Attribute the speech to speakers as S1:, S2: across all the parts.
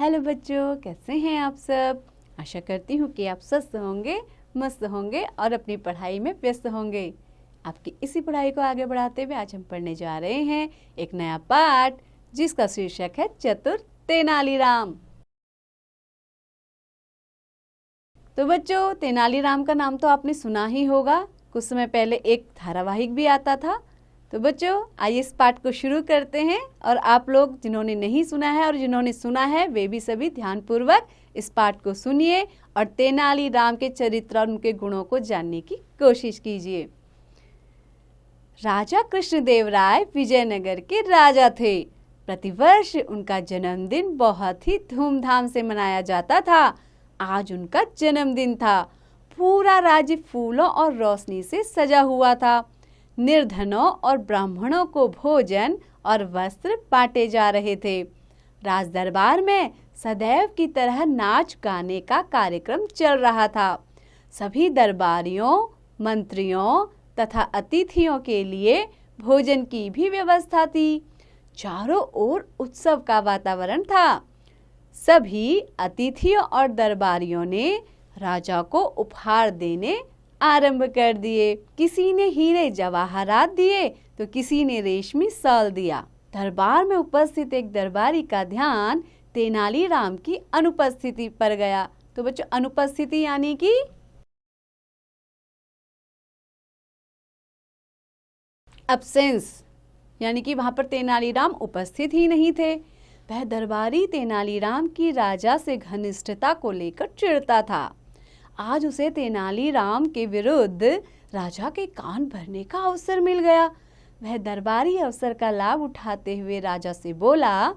S1: Hello बच्चों, कैसे हैं आप सब। आशा करती हूँ कि आप स्वस्थ होंगे, मस्त होंगे और अपनी पढ़ाई में व्यस्त होंगे। आपकी इसी पढ़ाई को आगे बढ़ाते हुए आज हम पढ़ने जा रहे हैं एक नया पाठ जिसका शीर्षक है चतुर तेनालीराम। तो बच्चों, तेनालीराम का नाम तो आपने सुना ही होगा। कुछ समय पहले एक धारावाहिक भी आता था। तो बच्चों, आइए इस पाठ को शुरू करते हैं और आप लोग जिन्होंने नहीं सुना है और जिन्होंने सुना है वे भी सभी ध्यानपूर्वक इस पाठ को सुनिए और तेनालीराम के चरित्र और उनके गुणों को जानने की कोशिश कीजिए। राजा कृष्णदेव राय विजयनगर के राजा थे। प्रतिवर्ष उनका जन्मदिन बहुत ही धूमधाम से मनाया जाता था। आज उनका जन्मदिन था। पूरा राज्य फूलों और रोशनी से सजा हुआ था। निर्धनों और ब्राह्मणों को भोजन और वस्त्र बांटे जा रहे थे। राज दरबार में सदैव की तरह नाच गाने का कार्यक्रम चल रहा था। सभी दरबारियों, मंत्रियों तथा अतिथियों के लिए भोजन की भी व्यवस्था थी। चारों ओर उत्सव का वातावरण था। सभी अतिथियों और दरबारियों ने राजा को उपहार देने आरंभ कर दिए। किसी ने हीरे जवाहरात दिए तो किसी ने रेशमी शॉल दिया। दरबार में उपस्थित एक दरबारी का ध्यान तेनालीराम की अनुपस्थिति पर गया। तो बच्चों, अनुपस्थिति यानी कि एब्सेंस, यानी कि वहां पर तेनालीराम उपस्थित ही नहीं थे। वह दरबारी तेनालीराम की राजा से घनिष्ठता को लेकर चिढ़ता था। आज उसे तेनालीराम के विरुद्ध राजा के कान भरने का अवसर मिल गया। वह दरबारी अवसर का लाभ उठाते हुए राजा से बोला,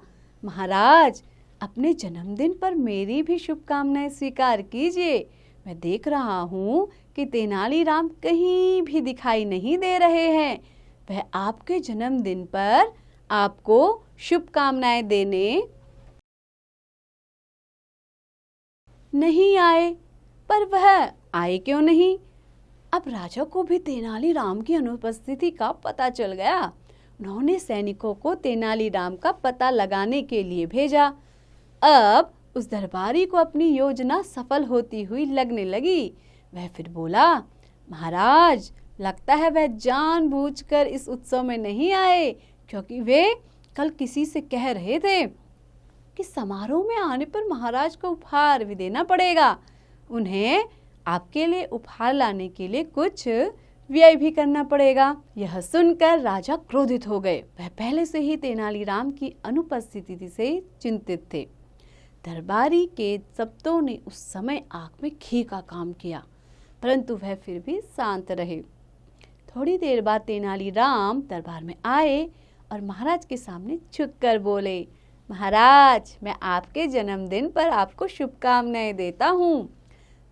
S1: महाराज, अपने जन्मदिन पर मेरी भी शुभकामनाएं स्वीकार कीजिए। मैं देख रहा हूँ कि तेनालीराम कहीं भी दिखाई नहीं दे रहे हैं। वह आपके जन्मदिन पर आपको शुभकामनाएं देने नहीं आए। पर वह आए क्यों नहीं? अब राजा को भी तेनालीराम की अनुपस्थिति का पता चल गया। उन्होंने सैनिकों को तेनालीराम का पता लगाने के लिए भेजा। अब उस दरबारी को अपनी योजना सफल होती हुई लगने लगी। वह फिर बोला, महाराज, लगता है वह जानबूझकर इस उत्सव में नहीं आए, क्योंकि वे कल किसी से कह रहे थे कि समारोह में आने पर महाराज को उपहार भी देना पड़ेगा। उन्हें आपके लिए उपहार लाने के लिए कुछ व्यय भी करना पड़ेगा। यह सुनकर राजा क्रोधित हो गए। वह पहले से ही तेनालीराम की अनुपस्थिति से चिंतित थे। दरबारी के शब्दों ने उस समय आंख में घी का काम किया, परंतु वह फिर भी शांत रहे। थोड़ी देर बाद तेनालीराम दरबार में आए और महाराज के सामने झुककर बोले, महाराज, मैं आपके जन्मदिन पर आपको शुभकामनाएं देता हूँ।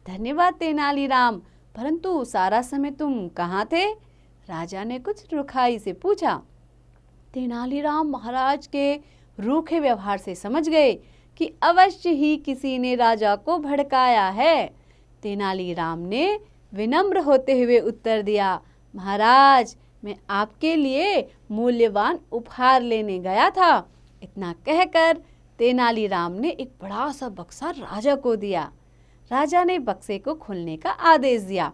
S1: धन्यवाद तेनालीराम, परंतु सारा समय तुम कहाँ थे? राजा ने कुछ रुखाई से पूछा। तेनालीराम महाराज के रूखे व्यवहार से समझ गए कि अवश्य ही किसी ने राजा को भड़काया है। तेनालीराम ने विनम्र होते हुए उत्तर दिया, महाराज, मैं आपके लिए मूल्यवान उपहार लेने गया था। इतना कहकर तेनालीराम ने एक बड़ा सा बक्सा राजा को दिया। राजा ने बक्से को खोलने का आदेश दिया।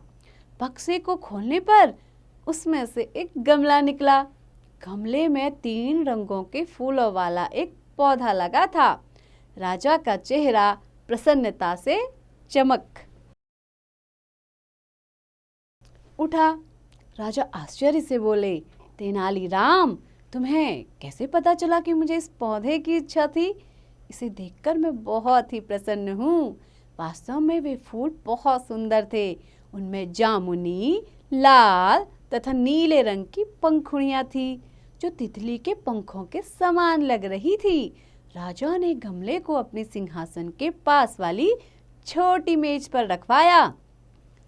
S1: बक्से को खोलने पर उसमें से एक गमला निकला। गमले में 3 रंगों के फूलों वाला एक पौधा लगा था। राजा का चेहरा प्रसन्नता से चमक उठा। राजा आश्चर्य से बोले, तेनालीराम, तुम्हें कैसे पता चला कि मुझे इस पौधे की इच्छा थी? इसे देखकर मैं बहुत ही प्रसन्न हूँ। वास्तव में वे फूल बहुत सुंदर थे। उनमें जामुनी, लाल तथा नीले रंग की पंखुड़ियां थी जो तितली के पंखों के समान लग रही थी। राजा ने गमले को अपने सिंहासन के पास वाली छोटी मेज पर रखवाया।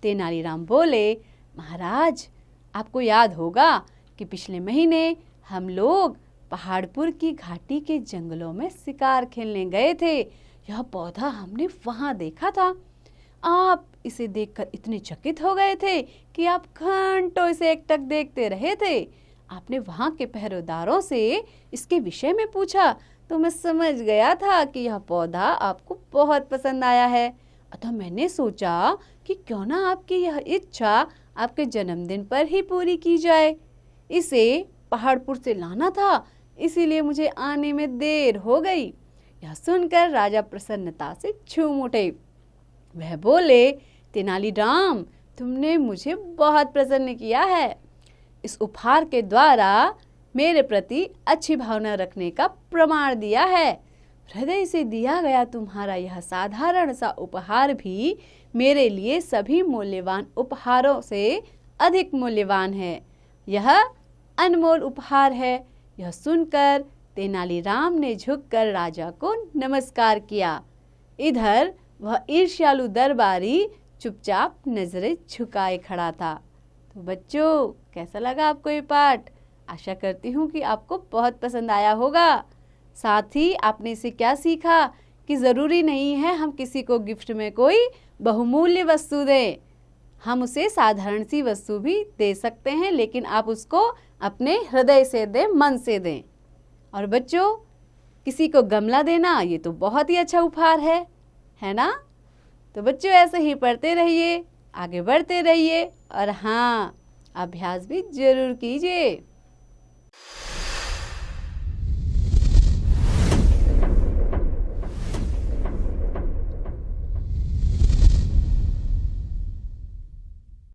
S1: तेनालीराम बोले, महाराज, आपको याद होगा कि पिछले महीने हम लोग पहाड़पुर की घाटी के जंगलों में शिकार खेलने गए थे। यह पौधा हमने वहां देखा था। आप इसे देखकर इतने चकित हो गए थे कि आप घंटों इसे एकटक देखते रहे थे। आपने वहां के पहरेदारों से इसके विषय में पूछा, तो मैं समझ गया था कि यह पौधा आपको बहुत पसंद आया है। अतः मैंने सोचा कि क्यों ना आपकी यह इच्छा आपके जन्मदिन पर ही पूरी की जाए। इसे पहाड़पुर से लाना था, इसीलिए मुझे आने में देर हो गई। यह सुनकर राजा प्रसन्नता से झूम उठे। वह बोले, तेनालीराम, तुमने मुझे बहुत प्रसन्न किया है। इस उपहार के द्वारा मेरे प्रति अच्छी भावना रखने का प्रमाण दिया है। हृदय से दिया गया तुम्हारा यह साधारण सा उपहार भी मेरे लिए सभी मूल्यवान उपहारों से अधिक मूल्यवान है। यह अनमोल उपहार है। यह सुनकर तेनालीराम ने झुककर राजा को नमस्कार किया। इधर वह ईर्ष्यालु दरबारी चुपचाप नजरें झुकाए खड़ा था। तो बच्चों, कैसा लगा आपको ये पाठ? आशा करती हूँ कि आपको बहुत पसंद आया होगा। साथ ही आपने इसे क्या सीखा कि ज़रूरी नहीं है हम किसी को गिफ्ट में कोई बहुमूल्य वस्तु दें। हम उसे साधारण सी वस्तु भी दे सकते हैं, लेकिन आप उसको अपने हृदय से दें, मन से दें। और बच्चों, किसी को गमला देना ये तो बहुत ही अच्छा उपहार है ना? तो बच्चों, ऐसे ही पढ़ते रहिए, आगे बढ़ते रहिए और हाँ, अभ्यास भी जरूर कीजिए।